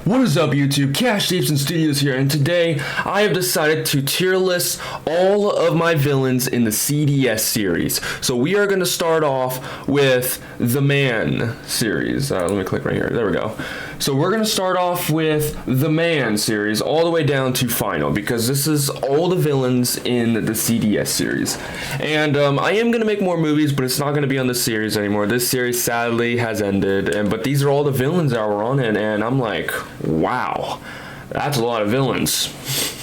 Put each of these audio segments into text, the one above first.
What is up, YouTube? Kashe Studios here, and today I have decided to tier list all of my villains in the CDS series. So we are going to start off with the Man series. Let me click right here. There we go. So we're going to start off with the Man series all the way down to Final, because this is all the villains in the CDS series. And I am going to make more movies, but it's not going to be on this series anymore. This series sadly has ended, but these are all the villains that were on it, and I'm like, wow, that's a lot of villains.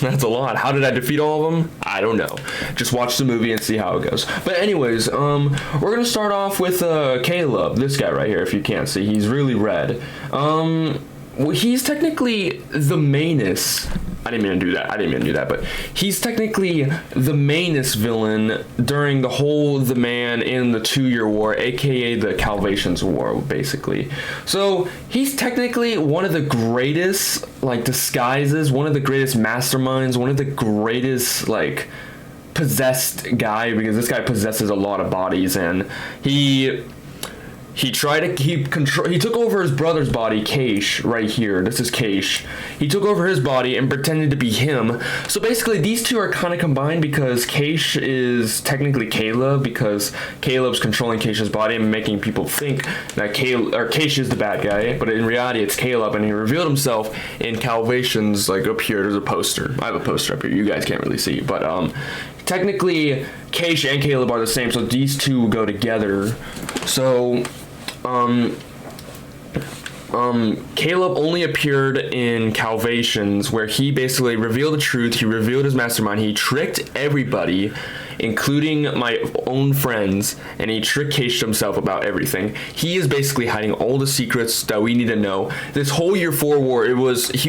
That's a lot. How did I defeat all of them? I don't know. Just watch the movie and see how it goes. But anyways, we're gonna start off with Kaleb, this guy right here. If you can't see, he's really red. Well, he's technically the mainest. I didn't mean to do that, but he's technically the mainest villain during the whole The Man in the 2-Year War, aka the Calvations War, basically. So he's technically one of the greatest, disguises, one of the greatest masterminds, one of the greatest, possessed guy, because this guy possesses a lot of bodies, and he tried to keep control. He took over his brother's body, Kashe, right here. This is Kashe. He took over his body and pretended to be him. So basically, these two are kind of combined, because Kashe is technically Kaleb, because Kaleb's controlling Kashe's body and making people think that Kashe is the bad guy, but in reality, it's Kaleb, and he revealed himself in Calvations, up here. There's a poster. I have a poster up here. You guys can't really see, but technically, Kashe and Kaleb are the same, so these two go together. So Kaleb only appeared in Calvations, where he basically revealed the truth. He revealed his mastermind. He tricked everybody, including my own friends, and he tricked Kashe himself about everything. He is basically hiding all the secrets that we need to know. This whole Year 4 war, he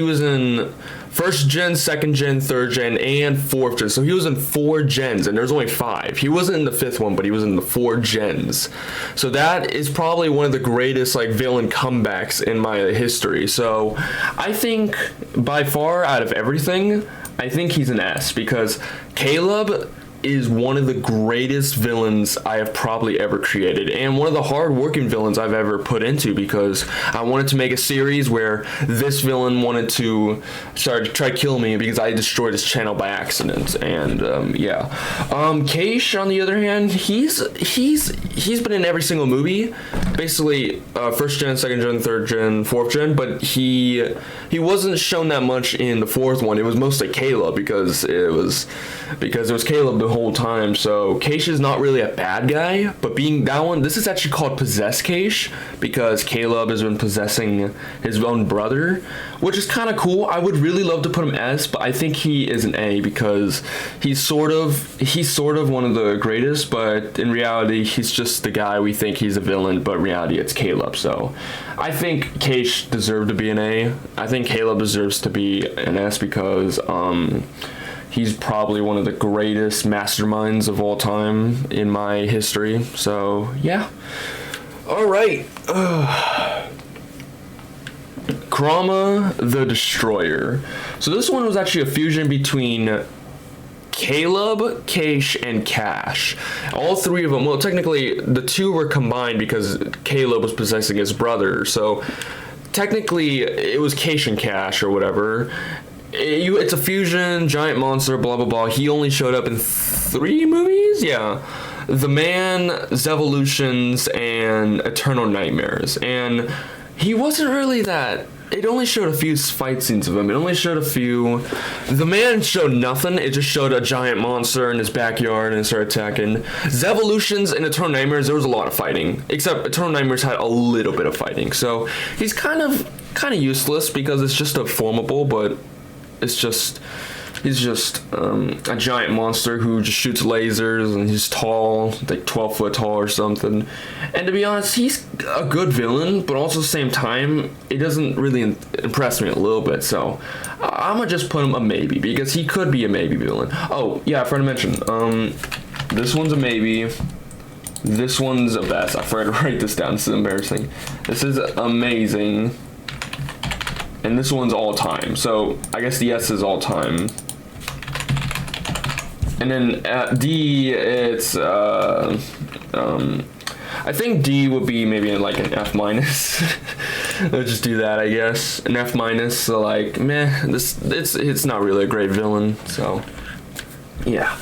was in 1st gen, 2nd gen, 3rd gen, and 4th gen. So he was in 4 gens, and there's only 5. He wasn't in the 5th one, but he was in the 4 gens. So that is probably one of the greatest villain comebacks in my history. So I think by far out of everything, I think he's an S, because Kaleb is one of the greatest villains I have probably ever created, and one of the hard-working villains I've ever put into, because I wanted to make a series where this villain wanted to try to kill me because I destroyed his channel by accident. And yeah, Kashe, on the other hand, he's been in every single movie, basically 1st gen, 2nd gen, 3rd gen, 4th gen, but he wasn't shown that much in the 4th one. It was mostly Kaleb, because it was Kaleb the whole time. So Kashe is not really a bad guy, but being that one, this is actually called Possess Kashe, because Kaleb has been possessing his own brother, which is kind of cool. I would really love to put him S, but I think he is an A, because he's sort of one of the greatest, but in reality he's just the guy we think he's a villain, but in reality it's Kaleb. So I think Kashe deserved to be an A. I think Kaleb deserves to be an S, because he's probably one of the greatest masterminds of all time in my history. So yeah. All right. Krama the Destroyer. So this one was actually a fusion between Kaleb, Kashe, and Kashe. All 3 of them. Well, technically the 2 were combined because Kaleb was possessing his brother. So technically it was Kashe and Kashe or whatever. It's a fusion, giant monster, blah blah blah. He only showed up in 3 movies? Yeah. The Man, Zevolutions, and Eternal Nightmares. And he wasn't really that. It only showed a few fight scenes of him. It only showed a few. The Man showed nothing. It just showed a giant monster in his backyard and started attacking. Zevolutions and Eternal Nightmares, there was a lot of fighting. Except Eternal Nightmares had a little bit of fighting. So he's kind of useless, because it's just a formable, but he's just a giant monster who just shoots lasers, and he's tall, 12 foot tall or something. And to be honest, he's a good villain, but also at the same time, it doesn't really impress me a little bit. So I'm gonna just put him a maybe, because he could be a maybe villain. Oh yeah, I forgot to mention, this one's a maybe. This one's a best. I forgot to write this down. This is embarrassing. This is amazing. And this one's all time. So I guess the S is all time. And then at D, it's I think D would be maybe like an F minus. Let's just do that, I guess. An F minus. So like, meh. It's not really a great villain. So yeah.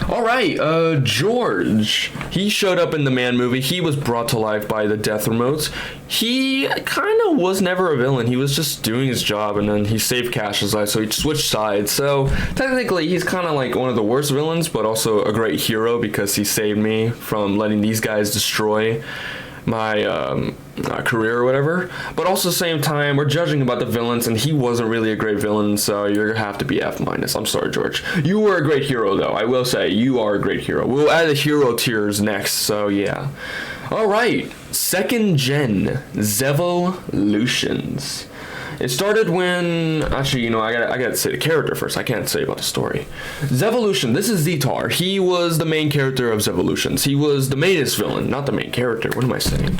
All right. George. He showed up in the Man movie. He was brought to life by the death remotes. He kind of was never a villain. He was just doing his job, and then he saved Kashe's life, so he switched sides. So technically, he's kind of like one of the worst villains, but also a great hero because he saved me from letting these guys destroy my career or whatever. But also at the same time, we're judging about the villains, and he wasn't really a great villain, so you're gonna have to be F minus. I'm sorry, George. You were a great hero, though. I will say you are a great hero. We'll add the hero tiers next, so yeah. All right, second gen Zevolutions. It started when, actually, I gotta say the character first. I can't say about the story. Zevolution, this is Ztar. He was the main character of Zevolutions. He was the mainest villain, not the main character. What am I saying?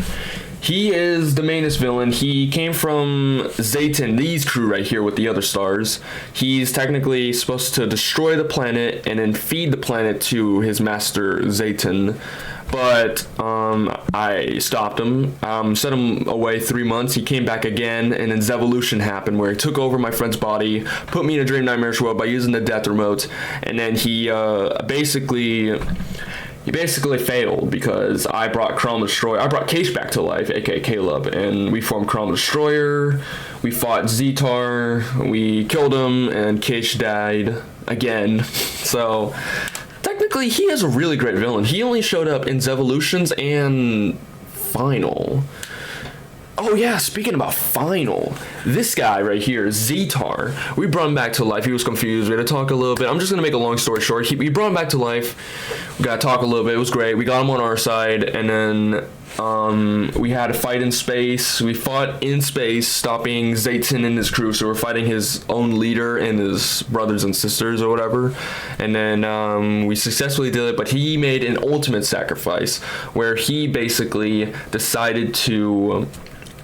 He is the mainest villain. He came from Zatan, these crew right here with the other stars. He's technically supposed to destroy the planet and then feed the planet to his master Zatan. But I stopped him, sent him away 3 months. He came back again, and then Zevolution happened, where he took over my friend's body, put me in a dream nightmarish world by using the death remote, and then he basically failed because I brought Krama Destroyer. I brought Kashe back to life, aka Kaleb, and we formed Krama Destroyer. We fought Ztar. We killed him, and Kashe died again. So technically, he is a really great villain. He only showed up in Zevolutions and Final. Oh yeah, speaking about Final, this guy right here, Ztar, we brought him back to life. He was confused. We had to talk a little bit. I'm just going to make a long story short. We brought him back to life. We got to talk a little bit. It was great. We got him on our side, and then we had a fight in space. We fought in space, stopping Zatan and his crew. So we're fighting his own leader and his brothers and sisters or whatever. And then we successfully did it, but he made an ultimate sacrifice where he basically decided to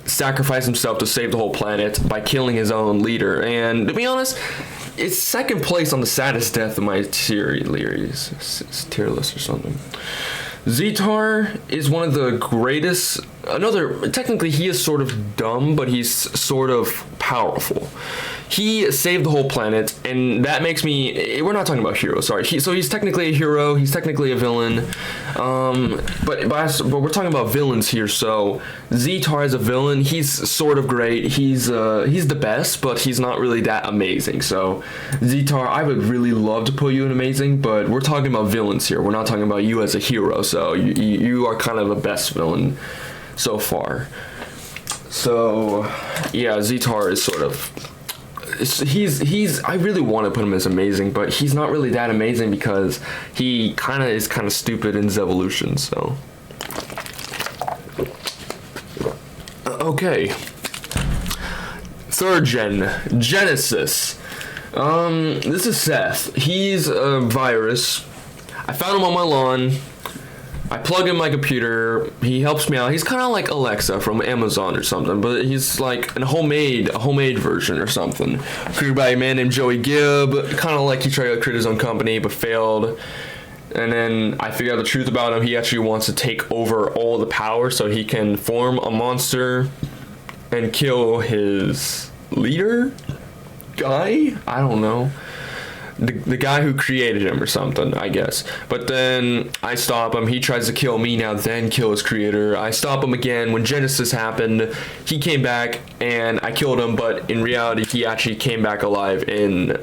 sacrifice himself to save the whole planet by killing his own leader. And to be honest, it's second place on the saddest death of my tier list or something. Ztar is one of the greatest. Technically, he is sort of dumb, but he's sort of powerful. He saved the whole planet, and that makes me. We're not talking about heroes, sorry. So he's technically a hero. He's technically a villain. But we're talking about villains here. So Ztar is a villain. He's sort of great. He's the best, but he's not really that amazing. So Ztar, I would really love to put you in amazing, but we're talking about villains here. We're not talking about you as a hero. So you are kind of the best villain so far. So yeah, Ztar is sort of. He's I really want to put him as amazing, but he's not really that amazing because he is kind of stupid in Zevolution. So okay, third gen Genesis. This is Seth. He's a virus. I found him on my lawn. I plug in my computer. He helps me out. He's kind of like Alexa from Amazon or something, but he's like a homemade version or something. Created by a man named Joey Gibb. Kind of like he tried to create his own company but failed. And then I figured out the truth about him. He actually wants to take over all the power so he can form a monster and kill his leader guy. I don't know. The guy who created him or something, I guess. But then I stop him. He tries to kill me now, then kill his creator. I stop him again. When Genesis happened, he came back and I killed him. But in reality, he actually came back alive in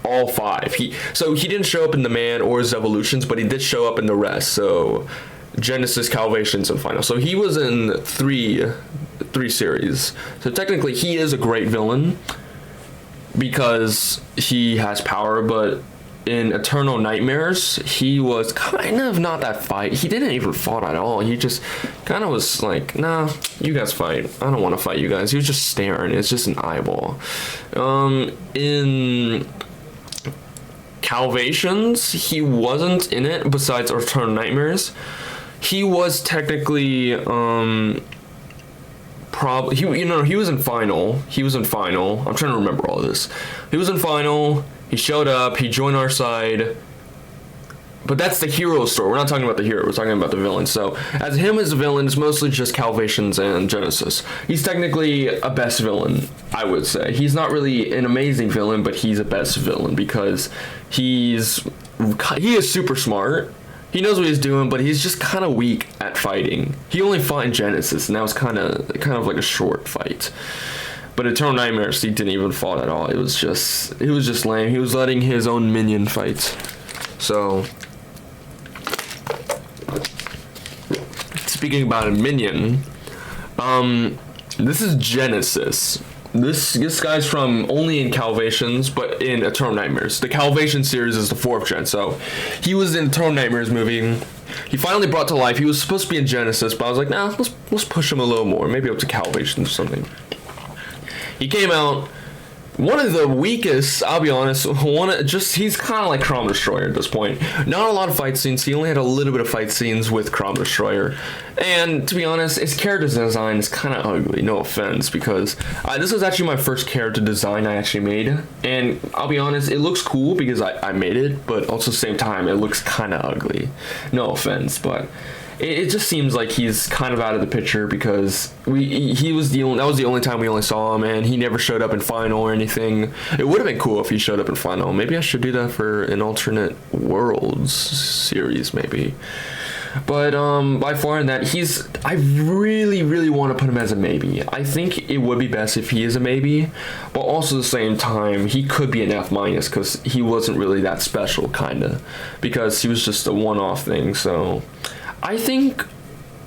all 5. He didn't show up in the Man or his Evolutions, but he did show up in the rest. So Genesis, Calvations, and Final. So he was in three series. So technically, he is a great villain because he has power, but in Eternal Nightmares, he was kind of not that fight. He didn't even fight at all. He just kind of was like, nah, you guys fight. I don't want to fight you guys. He was just staring. It's just an eyeball. In Calvations, he wasn't in it besides Eternal Nightmares. He was technically he was in Final. I'm trying to remember all this. He was in Final. He showed up. He joined our side. But that's the hero story. We're not talking about the hero. We're talking about the villain. So as him as a villain, it's mostly just Calvations and Genesis. He's technically a best villain, I would say. He's not really an amazing villain, but he's a best villain because he is super smart. He knows what he's doing, but he's just kind of weak at fighting. He only fought in Genesis, and that was kind of like a short fight. But Eternal Nightmares, he didn't even fight at all. It was just lame. He was letting his own minion fight. So, speaking about a minion, this is Genesis. This guy's from only in Calvations, but in Eternal Nightmares. The Calvation series is the 4th gen, so he was in Eternal Nightmares movie. He finally brought to life. He was supposed to be in Genesis, but I was like, nah, let's push him a little more, maybe up to Calvations or something. He came out one of the weakest, I'll be honest, he's kind of like Krama Destroyer at this point. Not a lot of fight scenes. He only had a little bit of fight scenes with Krama Destroyer. And to be honest, his character design is kind of ugly, no offense, because this was actually my first character design I actually made. And I'll be honest, it looks cool because I made it, but also at the same time, it looks kind of ugly. No offense, but it just seems like he's kind of out of the picture because that was the only time we only saw him, and he never showed up in Final or anything. It would have been cool if he showed up in Final. Maybe I should do that for an alternate worlds series, maybe. But by far in that, I really want to put him as a maybe. I think it would be best if he is a maybe, but also at the same time, he could be an F- because he wasn't really that special, kinda, because he was just a one-off thing. So I think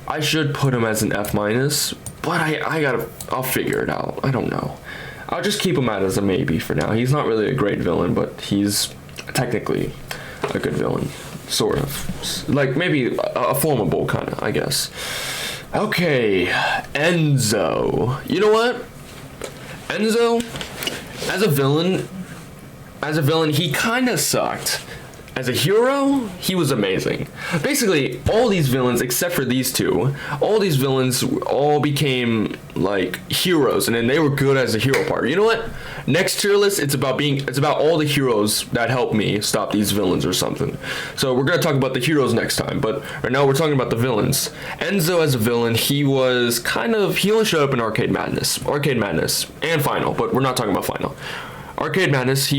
I should put him as an F-, but I'll figure it out. I don't know. I'll just keep him out as a maybe for now. He's not really a great villain, but he's technically a good villain. Sort of. Like, maybe a formable kind of, I guess. Okay, Enzo. You know what? Enzo, as a villain, he kind of sucked. As a hero, he was amazing. Basically, all these villains, except for these two, all these villains all became, like, heroes, and then they were good as a hero part. You know what? Next tier list, it's about all the heroes that helped me stop these villains or something. So we're gonna talk about the heroes next time, but right now we're talking about the villains. Enzo as a villain, he only showed up in Arcade Madness, and Final, but we're not talking about Final. Arcade Madness,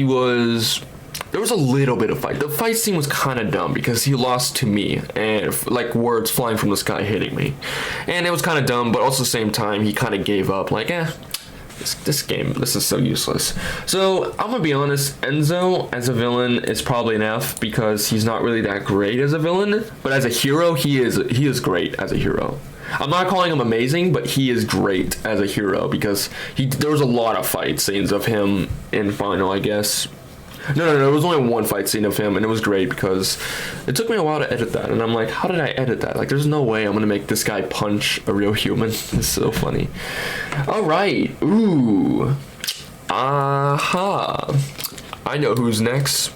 there was a little bit of fight. The fight scene was kind of dumb because he lost to me and like words flying from the sky hitting me. And it was kind of dumb, but also at the same time, he kind of gave up like, this game, this is so useless. So I'm gonna be honest, Enzo as a villain is probably an F because he's not really that great as a villain, but as a hero, he is great as a hero. I'm not calling him amazing, but he is great as a hero because there was a lot of fight scenes of him in Final, I guess. No, there was only one fight scene of him, and it was great because it took me a while to edit that, and I'm like, how did I edit that? Like, there's no way I'm gonna make this guy punch a real human. It's so funny. Alright, ooh. Aha. I know who's next.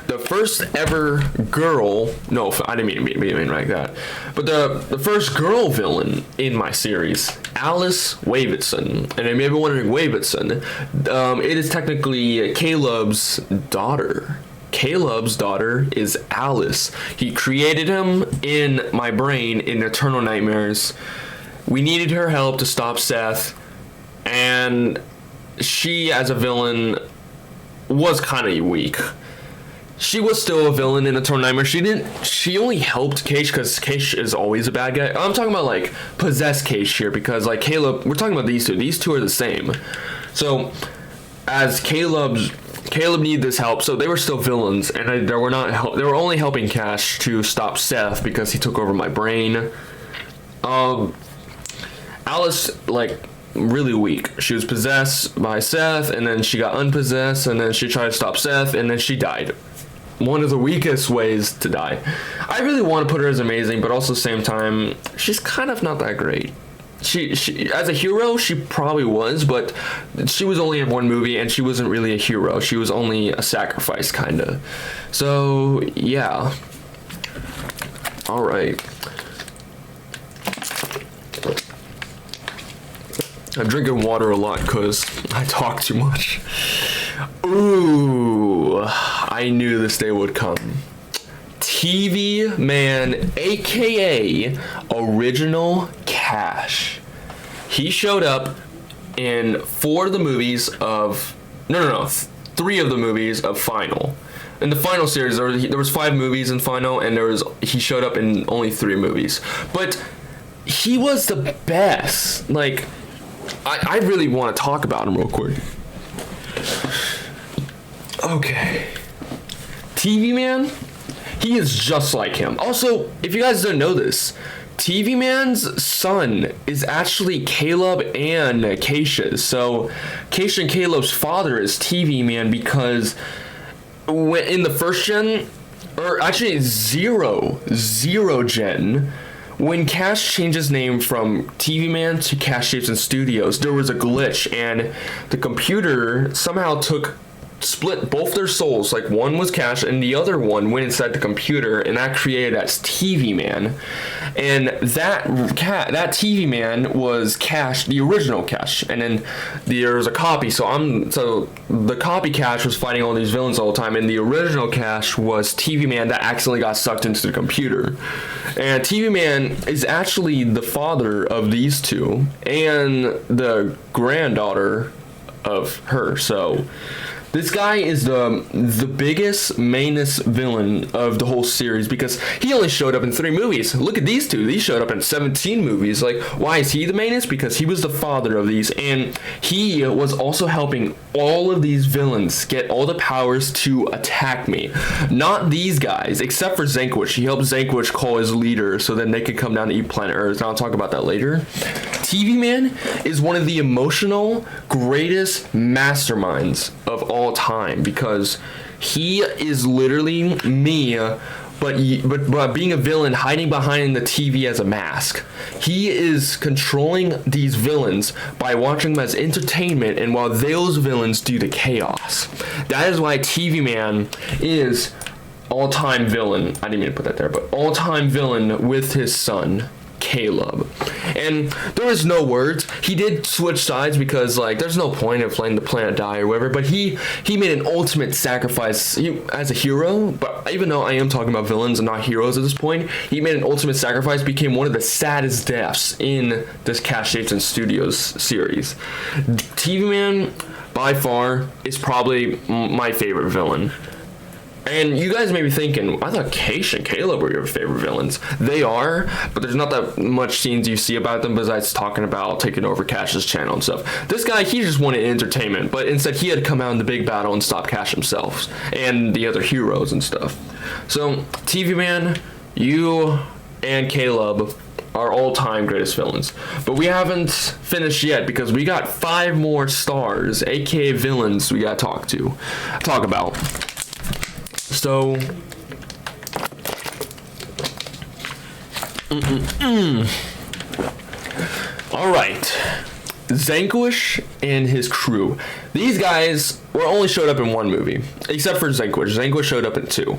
The first ever girl, no, I didn't mean like that, but the first girl villain in my series, Alice Wavetson. And I may be wondering, Wavetson, it is technically Kaleb's daughter. Kaleb's daughter is Alice. He created him in my brain in Eternal Nightmares. We needed her help to stop Seth, and she, as a villain, was kind of weak. She was still a villain in Eternal Nightmare. She only helped Kashe because Kashe is always a bad guy. I'm talking about like possessed Kashe here because like Kaleb, we're talking about these two are the same. So as Kaleb needed this help, so they were still villains, and they were only helping Kashe to stop Seth because he took over my brain. Alice, like, really weak. She was possessed by Seth, and then she got unpossessed, and then she tried to stop Seth, and then she died. One of the weakest ways to die. I really want to put her as amazing, but also at the same time, she's kind of not that great. She as a hero, she probably was, but she was only in one movie, and she wasn't really a hero. She was only a sacrifice, kinda. So, yeah. Alright. I'm drinking water a lot because I talk too much. Ooh, I knew this day would come. TV Man, aka Original Kashe. He showed up in 4 of the movies of no, 3 of the movies of Final. In the Final series, there was 5 movies in Final, and he showed up in only 3 movies. But he was the best. Like, I really want to talk about him real quick. Okay. TV Man, he is just like him. Also, if you guys don't know this, TV Man's son is actually Kaleb and Kashe. So, Kashe and Caleb's father is TV Man because when in the first gen, or actually zero gen, when Kashe changed his name from TV Man to Kashe Shapes and Studios, there was a glitch, and the computer somehow split both their souls. Like, one was Kashe and the other one went inside the computer, and that created as TV Man. And that TV Man was Kashe, the original Kashe, and then there was a copy. So the copy Kashe was fighting all these villains all the time, and the original Kashe was TV Man that accidentally got sucked into the computer. And TV Man is actually the father of these two and the granddaughter of her. So this guy is the biggest, mainest villain of the whole series because he only showed up in 3 movies. Look at these two. These showed up in 17 movies. Like, why is he the mainest? Because he was the father of these, and he was also helping all of these villains get all the powers to attack me. Not these guys, except for Zanquish. He helped Zanquish call his leader so then they could come down to eat planet Earth. And I'll talk about that later. TV Man is one of the emotional, greatest masterminds of all time because he is literally me, but being a villain, hiding behind the TV as a mask. He is controlling these villains by watching them as entertainment, and while those villains do the chaos. That is why TV Man is all-time villain. I didn't mean to put that there, but all-time villain with his son, Kaleb. And there was no words. He did switch sides because, like, there's no point of letting the planet die or whatever, but he made an ultimate sacrifice as a hero. But even though I am talking about villains and not heroes at this point, he made an ultimate sacrifice, became one of the saddest deaths in this Kashe Shapes and Studios series. TV Man, by far, is probably my favorite villain. And you guys may be thinking, I thought Kashe and Kaleb were your favorite villains. They are, but there's not that much scenes you see about them besides talking about taking over Kashe's channel and stuff. This guy, he just wanted entertainment, but instead he had to come out in the big battle and stop Kashe himself and the other heroes and stuff. So, TV Man, you and Kaleb are all-time greatest villains. But we haven't finished yet because we got 5 more stars, aka villains, we gotta talk about. So, all right, Zanquish and his crew. These guys were only showed up in 1 movie, except for Zanquish. Zanquish showed up in 2.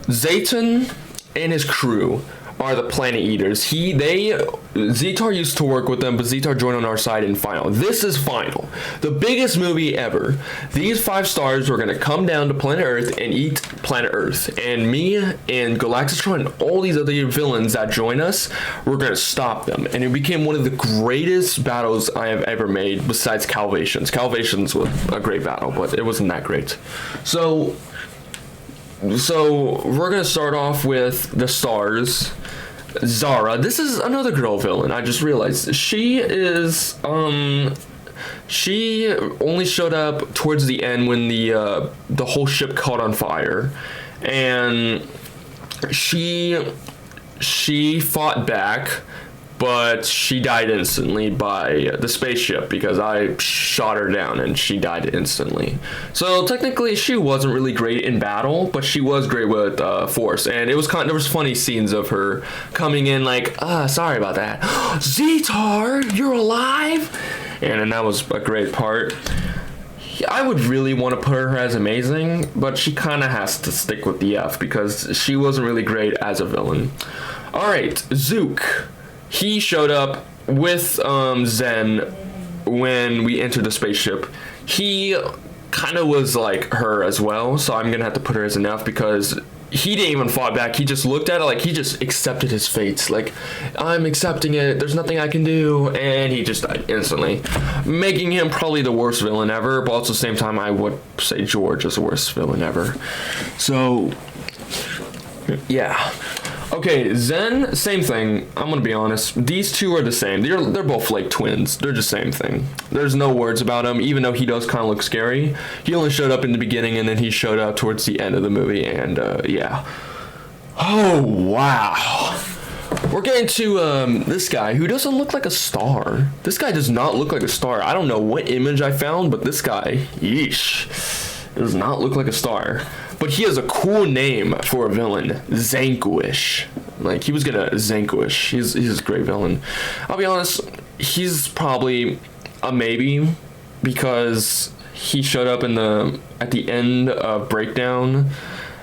Zatan and his crew are the Planet Eaters. Ztar used to work with them, but Ztar joined on our side in Final. This is Final, the biggest movie ever. These 5 stars were gonna come down to planet Earth and eat planet Earth. And me and Galactitron and all these other villains that join us, we're gonna stop them. And it became one of the greatest battles I have ever made, besides Calvations. Calvations was a great battle, but it wasn't that great. So we're gonna start off with the stars. Zara. This is another girl villain. I just realized she is she only showed up towards the end when the whole ship caught on fire, and she fought back, but she died instantly by the spaceship because I shot her down and she died instantly. So technically she wasn't really great in battle, but she was great with force. And there was funny scenes of her coming in like, sorry about that. Ztar, you're alive? And that was a great part. I would really want to put her as amazing, but she kind of has to stick with the F because she wasn't really great as a villain. All right, Zuxe. He showed up with Zen when we entered the spaceship. He kind of was like her as well, so I'm gonna have to put her as enough because he didn't even fight back. He just looked at it like he just accepted his fate. Like, I'm accepting it. There's nothing I can do, and he just died instantly, making him probably the worst villain ever. But also at the same time, I would say George is the worst villain ever. So, yeah. Okay, Zen, same thing. I'm gonna be honest. These two are the same. They're both like twins. They're the same thing. There's no words about him, even though he does kind of look scary. He only showed up in the beginning, and then he showed up towards the end of the movie, and yeah. Oh wow. We're getting to this guy who doesn't look like a star. This guy does not look like a star. I don't know what image I found, but this guy, yeesh, does not look like a star. But he has a cool name for a villain, Zanquish. Like, he was gonna Zanquish. He's a great villain. I'll be honest, he's probably a maybe because he showed up at the end of Breakdown,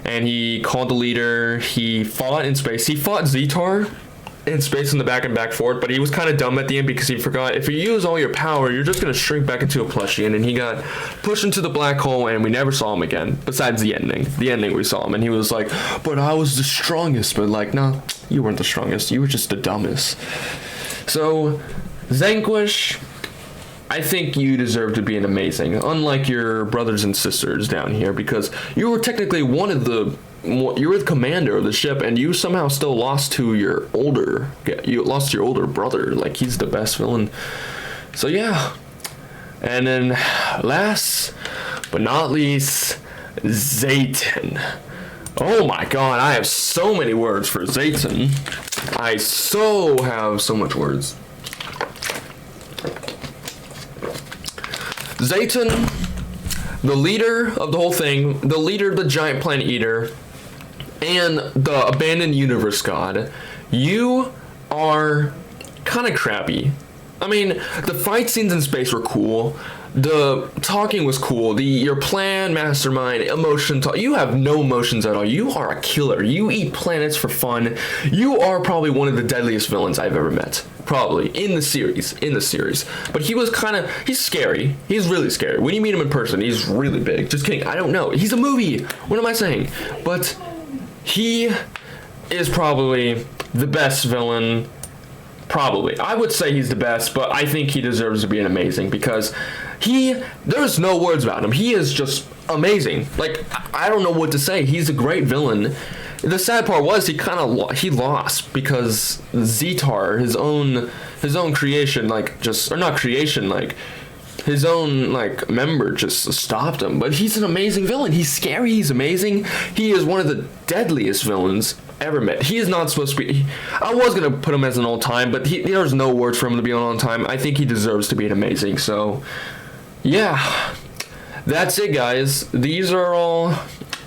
and he called the leader. He fought in space. He fought Ztar in space in the back and back forth, but he was kind of dumb at the end because he forgot if you use all your power, you're just gonna shrink back into a plushie, and then he got pushed into the black hole, and we never saw him again. Besides the ending, we saw him, and he was like, "But I was the strongest." But like, nah, you weren't the strongest. You were just the dumbest. So, Zanquish, I think you deserve to be an amazing, unlike your brothers and sisters down here, because you were technically you were the commander of the ship, and you somehow still lost to your older brother. Like, he's the best villain. So yeah. And then last but not least, Zatan. Oh my god, I have so many words for Zatan. I have so much words. Zatan, the leader of the whole thing, the giant planet eater, and the abandoned universe god, you are kind of crappy. I mean, the fight scenes in space were cool. The talking was cool. Your plan, mastermind, emotion talk. You have no emotions at all. You are a killer. You eat planets for fun. You are probably one of the deadliest villains I've ever met. Probably in the series. But he's scary. He's really scary. When you meet him in person, he's really big. Just kidding. I don't know. He's a movie. What am I saying? But he is probably the best villain. Probably. I would say he's the best, but I think he deserves to be an amazing because there's no words about him. He is just amazing. Like, I don't know what to say. He's a great villain. The sad part was he lost because Ztar, his own creation, his own member just stopped him. But he's an amazing villain. He's scary. He's amazing. He is one of the deadliest villains ever met. He is not supposed to be. I was gonna put him as an all time, but there's no words for him to be an all time. I think he deserves to be an amazing. So, yeah, that's it, guys. These are all.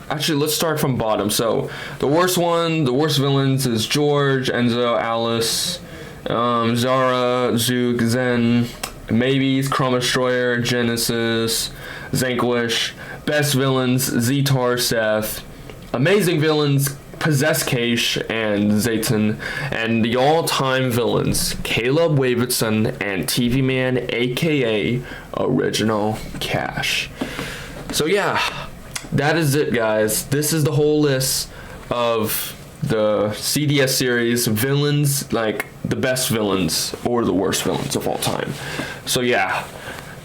Actually, let's start from bottom. So, the worst villains is George, Enzo, Alice, Zara, Zuxe, Zen, Maybes, Krama Destroyer, Genesis, Zanquish. Best villains, Ztar, Seth. Amazing villains, Possess Kashe and Zatan. And the all-time villains, Kaleb Wavetson and TV Man, aka Original Kashe. So yeah, that is it, guys. This is the whole list of the CDS series villains, like the best villains or the worst villains of all time. So yeah,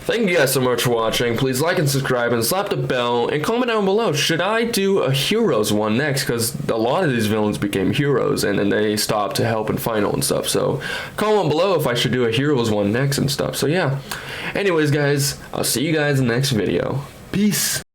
thank you guys so much for watching. Please like and subscribe and slap the bell and comment down below. Should I do a heroes one next? Because a lot of these villains became heroes and then they stopped to help in final and stuff. So comment below if I should do a heroes one next and stuff. So yeah. Anyways, guys, I'll see you guys in the next video. Peace.